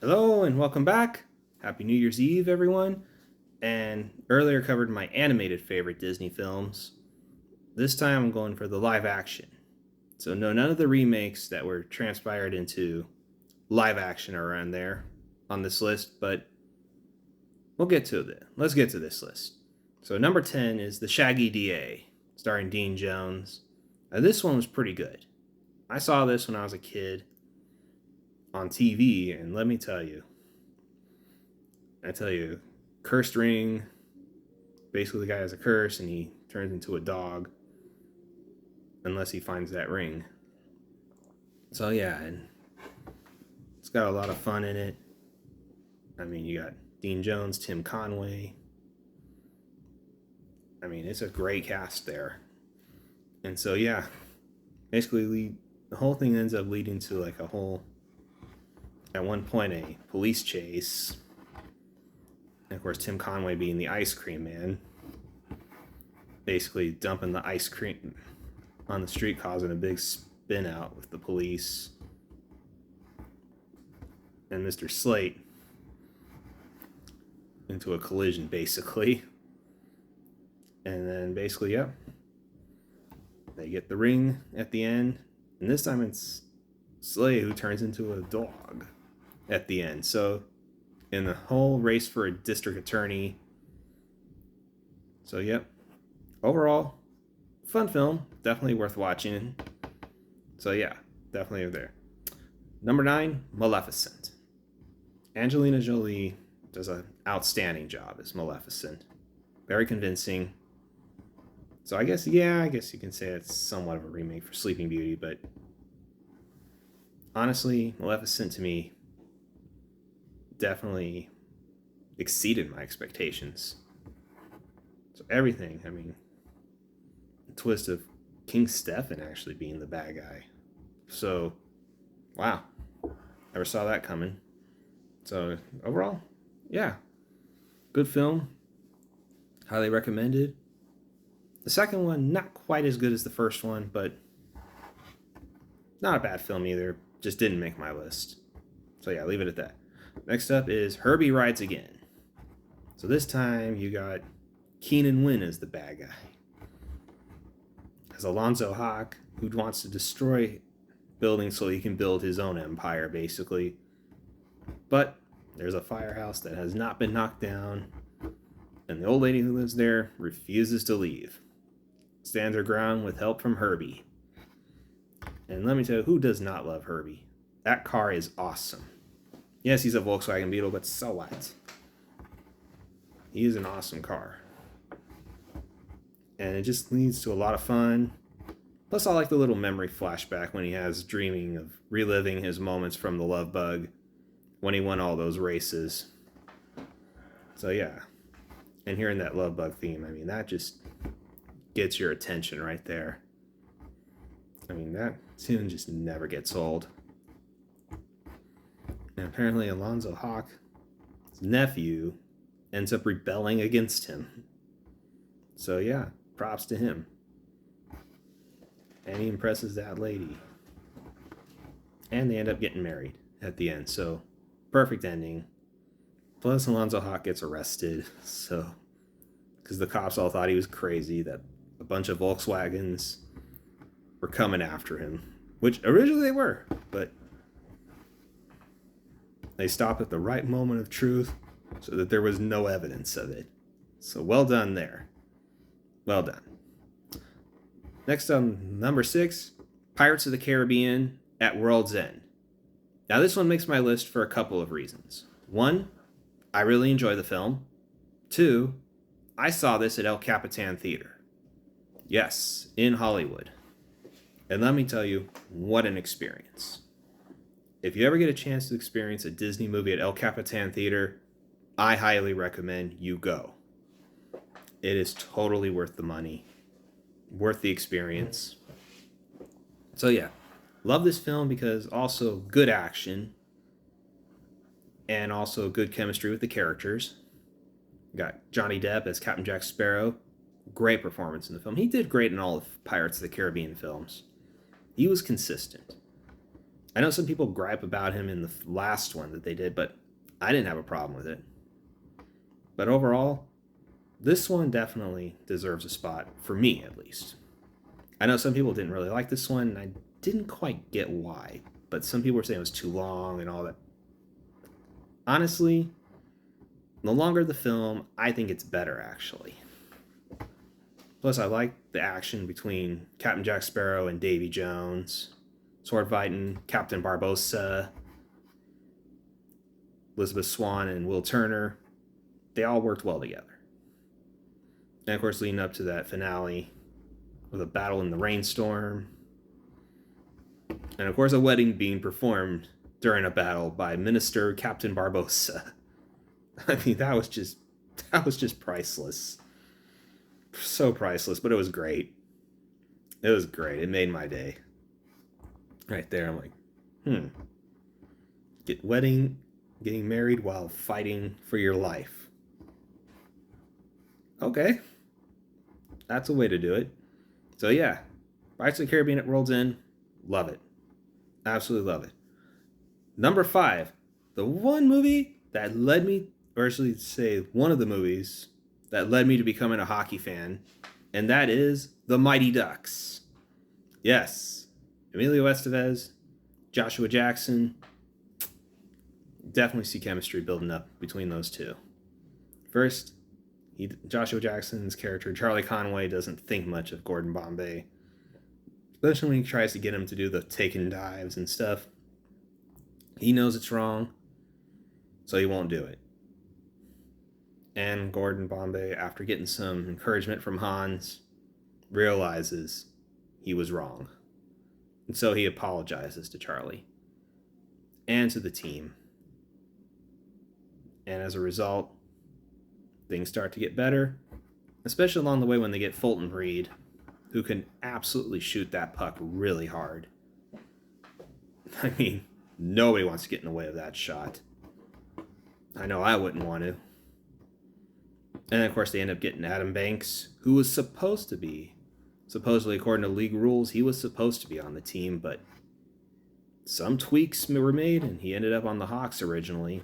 Hello and welcome back. Happy New Year's Eve, everyone. And earlier covered my animated favorite Disney films. This time I'm going for the live action. So no, none of the remakes that were transpired into live action are on there on this list, but we'll get to it. Let's get to this list. So number 10 is The Shaggy DA, starring Dean Jones. Now, this one was pretty good. I saw this when I was a kid on TV, and let me tell you, cursed ring. Basically, the guy has a curse and he turns into a dog unless he finds that ring. So, yeah, and it's got a lot of fun in it. I mean, you got Dean Jones, Tim Conway. I mean, it's a great cast there. And so, yeah, basically, the whole thing ends up leading to like a whole, at one point, a police chase. And of course, Tim Conway being the ice cream man, basically dumping the ice cream on the street, causing a big spin out with the police. And Mr. Slate into a collision, basically. And then basically, yep, they get the ring at the end. And this time it's Slate who turns into a dog at the end. So in the whole race for a district attorney. So, yep. Overall, fun film. Definitely worth watching. So, yeah, definitely there. Number 9, Maleficent. Angelina Jolie does an outstanding job as Maleficent. Very convincing. So, I guess you can say it's somewhat of a remake for Sleeping Beauty, but honestly, Maleficent to me definitely exceeded my expectations. So everything, I mean, the twist of King Stefan actually being the bad guy. So, wow, never saw that coming. So overall, yeah, good film. Highly recommended. The second one, not quite as good as the first one, but not a bad film either. Just didn't make my list. So yeah, leave it at that. Next up is Herbie Rides Again. So this time you got Keenan Wynn as the bad guy. As Alonzo Hawk, who wants to destroy buildings so he can build his own empire, basically. But there's a firehouse that has not been knocked down, and the old lady who lives there refuses to leave. Stands her ground with help from Herbie. And let me tell you, who does not love Herbie? That car is awesome. Yes, he's a Volkswagen Beetle, but so what? He is an awesome car. And it just leads to a lot of fun. Plus, I like the little memory flashback when he has dreaming of reliving his moments from the Love Bug when he won all those races. So, yeah. And hearing that Love Bug theme, I mean, that just gets your attention right there. I mean, that tune just never gets old. And apparently Alonzo Hawk's nephew ends up rebelling against him. So yeah, props to him. And he impresses that lady. And they end up getting married at the end. So perfect ending. Plus Alonzo Hawk gets arrested. So because the cops all thought he was crazy, that a bunch of Volkswagens were coming after him. Which originally they were, but they stopped at the right moment of truth so that there was no evidence of it. So well done there. Well done. Next on number 6, Pirates of the Caribbean at World's End. Now this one makes my list for a couple of reasons. 1, I really enjoy the film. 2, I saw this at El Capitan Theater. Yes, in Hollywood. And let me tell you, what an experience. If you ever get a chance to experience a Disney movie at El Capitan Theater, I highly recommend you go. It is totally worth the money, worth the experience. So yeah, love this film because also good action and also good chemistry with the characters. You got Johnny Depp as Captain Jack Sparrow. Great performance in the film. He did great in all of Pirates of the Caribbean films. He was consistent. I know some people gripe about him in the last one that they did, but I didn't have a problem with it. But overall, this one definitely deserves a spot, for me at least. I know some people didn't really like this one, and I didn't quite get why, but some people were saying it was too long and all that. Honestly, the longer the film, I think it's better, actually. Plus, I like the action between Captain Jack Sparrow and Davy Jones, sword fighting, Captain Barbossa, Elizabeth Swann, and Will Turner. They all worked well together. And of course, leading up to that finale with a battle in the rainstorm. And of course, a wedding being performed during a battle by Minister Captain Barbossa. I mean, that was just priceless. So priceless, but it was great. It was great. It made my day. Right there, I'm like, getting married while fighting for your life. Okay. That's a way to do it. So yeah, Pirates of the Caribbean at World's End, love it. Absolutely love it. Number 5, the one movie that led me, or actually say one of the movies that led me to becoming a hockey fan, and that is The Mighty Ducks. Yes, Emilio Estevez, Joshua Jackson. Definitely see chemistry building up between those two. First, Joshua Jackson's character, Charlie Conway, doesn't think much of Gordon Bombay, especially when he tries to get him to do the taken dives and stuff. He knows it's wrong, so he won't do it. And Gordon Bombay, after getting some encouragement from Hans, realizes he was wrong. And so he apologizes to Charlie and to the team. And as a result, things start to get better, especially along the way when they get Fulton Reed, who can absolutely shoot that puck really hard. I mean, nobody wants to get in the way of that shot. I know I wouldn't want to. And of course, they end up getting Adam Banks, who was supposedly according to league rules, he was supposed to be on the team, but some tweaks were made, and he ended up on the Hawks originally.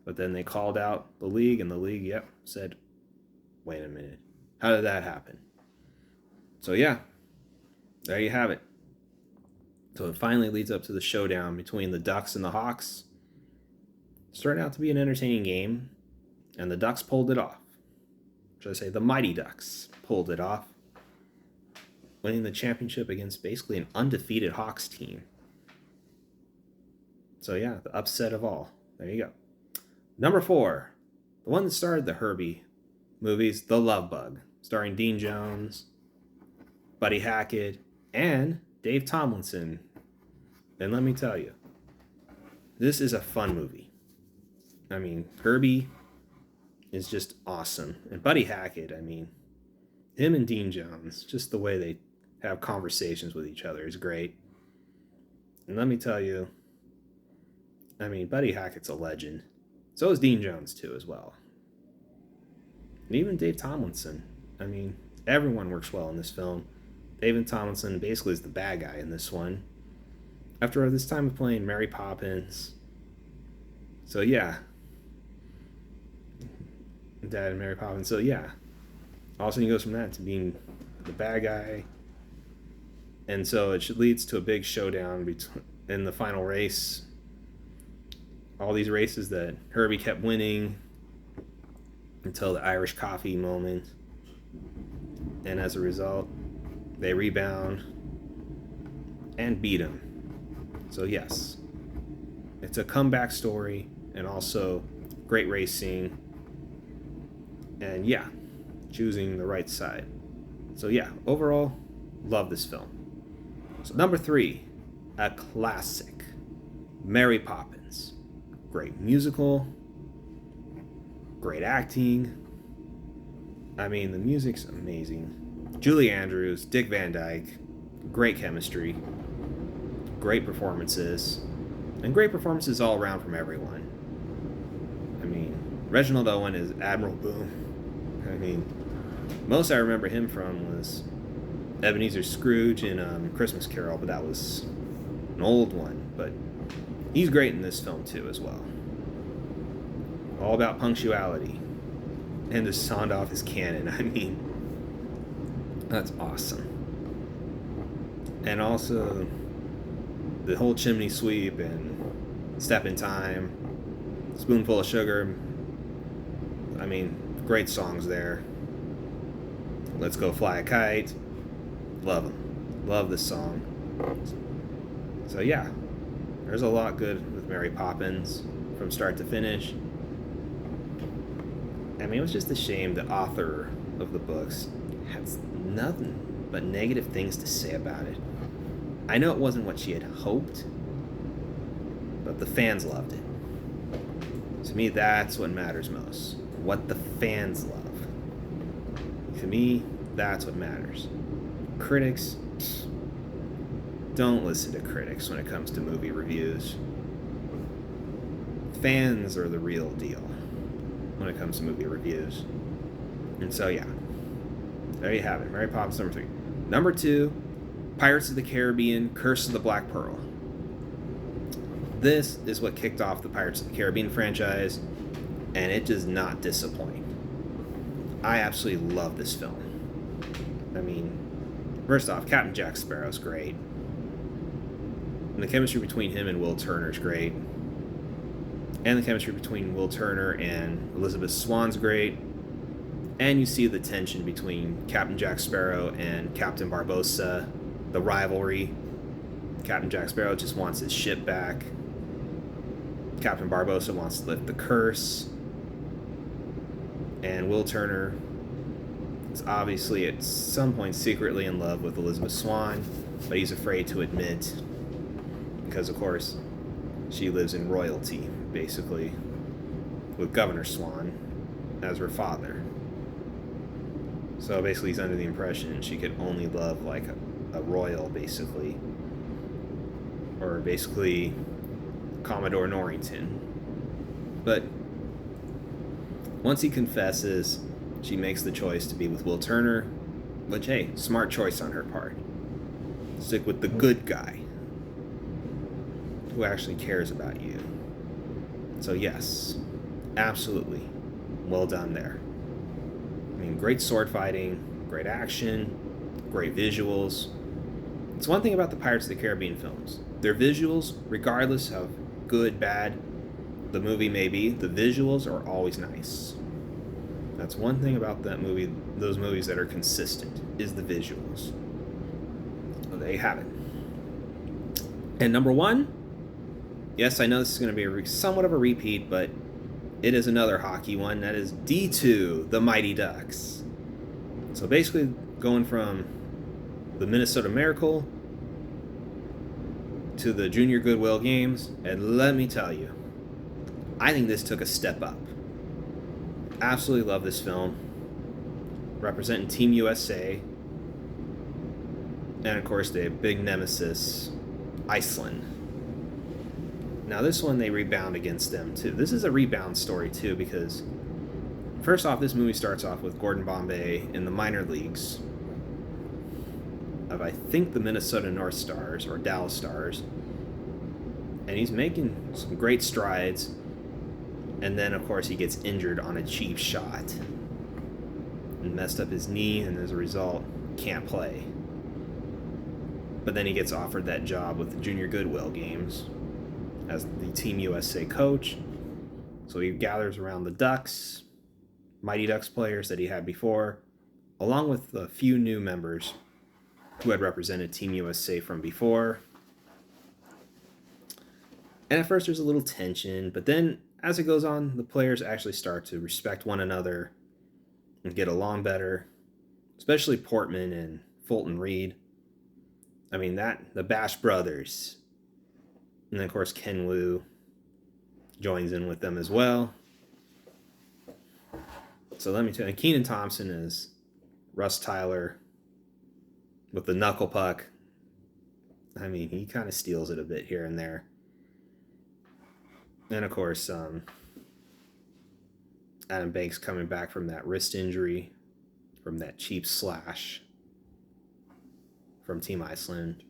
But then they called out the league, and the league, said, wait a minute, how did that happen? So yeah, there you have it. So it finally leads up to the showdown between the Ducks and the Hawks. It started out to be an entertaining game, and the Ducks pulled it off. Should I say the Mighty Ducks pulled it off, winning the championship against basically an undefeated Hawks team. So yeah, the upset of all. There you go. Number 4, the one that starred the Herbie movies, The Love Bug, starring Dean Jones, Buddy Hackett, and Dave Tomlinson. And let me tell you, this is a fun movie. I mean, Herbie is just awesome. And Buddy Hackett, I mean, him and Dean Jones, just the way they have conversations with each other is great. And let me tell you, I mean, Buddy Hackett's a legend. So is Dean Jones, too, as well. And even Dave Tomlinson. I mean, everyone works well in this film. David Tomlinson basically is the bad guy in this one. After this time of playing Mary Poppins. So, yeah. Dad and Mary Poppins. So, yeah. Also, he goes from that to being the bad guy. And so it leads to a big showdown in the final race. All these races that Herbie kept winning until the Irish coffee moment. And as a result, they rebound and beat him. So yes, it's a comeback story and also great racing. And yeah, choosing the right side. So yeah, overall, love this film. So number 3, a classic, Mary Poppins. Great musical, great acting. I mean, the music's amazing. Julie Andrews, Dick Van Dyke, great chemistry, great performances, and great performances all around from everyone. I mean, Reginald Owen is Admiral Boom. I mean, most I remember him from was Ebenezer Scrooge in Christmas Carol, but that was an old one. but he's great in this film too as well. All about punctuality. And to sound off his cannon, I mean, that's awesome. And also the whole chimney sweep and Step in Time, Spoonful of Sugar. I mean, great songs there. Let's Go Fly a Kite. Love them. Love this song. So yeah, there's a lot good with Mary Poppins from start to finish. I mean, it was just a shame the author of the books has nothing but negative things to say about it. I know it wasn't what she had hoped, but the fans loved it. To me, that's what matters most. What the fans love. To me, that's what matters. Critics, don't listen to critics when it comes to movie reviews. Fans are the real deal when it comes to movie reviews. And so, yeah, there you have it. Mary Poppins number 3. Number 2, Pirates of the Caribbean, Curse of the Black Pearl. This is what kicked off the Pirates of the Caribbean franchise, and it does not disappoint. I absolutely love this film. I mean, first off, Captain Jack Sparrow's great. And the chemistry between him and Will Turner's great. And the chemistry between Will Turner and Elizabeth Swann's great. And you see the tension between Captain Jack Sparrow and Captain Barbossa, the rivalry. Captain Jack Sparrow just wants his ship back. Captain Barbossa wants to lift the curse. And Will Turner is obviously at some point secretly in love with Elizabeth Swann, but he's afraid to admit because, of course, she lives in royalty, basically, with Governor Swan as her father. So basically he's under the impression she could only love like a royal, basically, or basically Commodore Norrington. But once he confesses, she makes the choice to be with Will Turner, which, hey, smart choice on her part. Stick with the good guy who actually cares about you. So yes, absolutely, well done there. I mean, great sword fighting, great action, great visuals. It's one thing about the Pirates of the Caribbean films. Their visuals, regardless of good, bad the movie may be, the visuals are always nice. That's one thing about that movie, those movies that are consistent, is the visuals. So there you have it. And number 1, yes, I know this is going to be somewhat of a repeat, but it is another hockey one. That is D2, the Mighty Ducks. So basically going from the Minnesota Miracle to the Junior Goodwill Games, and let me tell you, I think this took a step up. Absolutely love this film. Representing Team USA. And of course the big nemesis, Iceland. Now this one they rebound against them too. This is a rebound story too, because first off, this movie starts off with Gordon Bombay in the minor leagues of, I think, the Minnesota North Stars or Dallas Stars. And he's making some great strides. And then, of course, he gets injured on a cheap shot and messed up his knee, and as a result, can't play. But then he gets offered that job with the Junior Goodwill Games as the Team USA coach. So he gathers around the Ducks, Mighty Ducks players that he had before, along with a few new members who had represented Team USA from before. And at first there's a little tension, but then as it goes on, the players actually start to respect one another and get along better, especially Portman and Fulton Reed. I mean, the Bash Brothers. And then, of course, Ken Wu joins in with them as well. So let me tell you, Kenan Thompson is Russ Tyler with the knuckle puck. I mean, he kind of steals it a bit here and there. And, of course, Adam Banks coming back from that wrist injury, from that cheap slash from Team Iceland.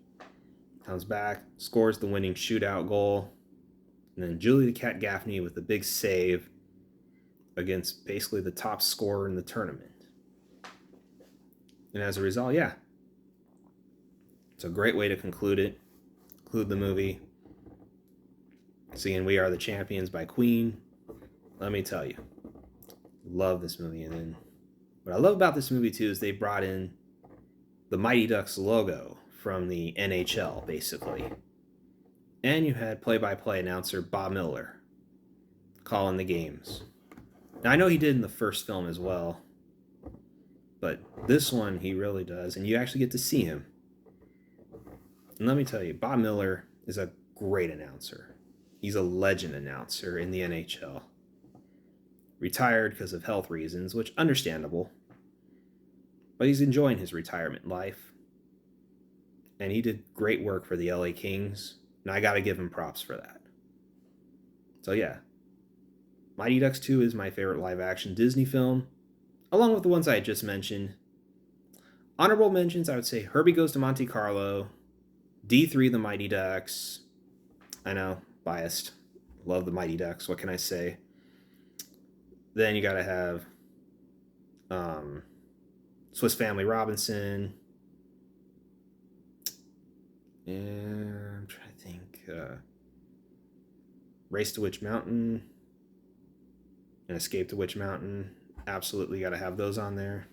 comes back, scores the winning shootout goal, and then Julie the Cat Gaffney with a big save against basically the top scorer in the tournament. And as a result, yeah, it's a great way to conclude the movie. Seeing We Are the Champions by Queen, let me tell you, love this movie. And then what I love about this movie too is they brought in the Mighty Ducks logo from the NHL, basically. And you had play-by-play announcer Bob Miller calling the games. Now, I know he did in the first film as well, but this one he really does, and you actually get to see him. And let me tell you, Bob Miller is a great announcer. He's a legend announcer in the NHL. Retired because of health reasons, which understandable. But he's enjoying his retirement life. And he did great work for the LA Kings, and I gotta give him props for that. So yeah, Mighty Ducks 2 is my favorite live-action Disney film, along with the ones I just mentioned. Honorable mentions, I would say Herbie Goes to Monte Carlo, D3 The Mighty Ducks. I know, biased. Love the Mighty Ducks, what can I say? Then you gotta have Swiss Family Robinson. And I'm trying to think. Race to Witch Mountain and Escape to Witch Mountain. Absolutely got to have those on there.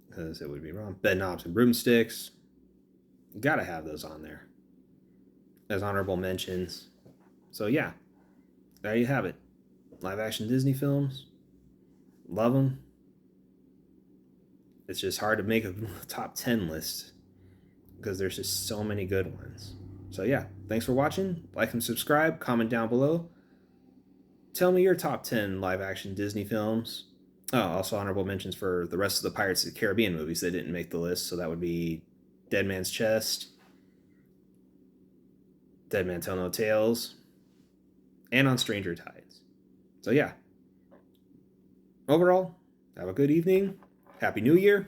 Because it would be wrong. Bed Knobs and Broomsticks. Got to have those on there as honorable mentions. So yeah, there you have it. Live action Disney films. Love them. It's just hard to make a top 10 list because there's just so many good ones. So yeah, thanks for watching. Like and subscribe. Comment down below. Tell me your top 10 live action Disney films. Oh, also honorable mentions for the rest of the Pirates of the Caribbean movies that didn't make the list. So that would be Dead Man's Chest, Dead Man Tell No Tales, and On Stranger Tides. So yeah, overall, have a good evening. Happy New Year,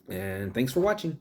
and thanks for watching.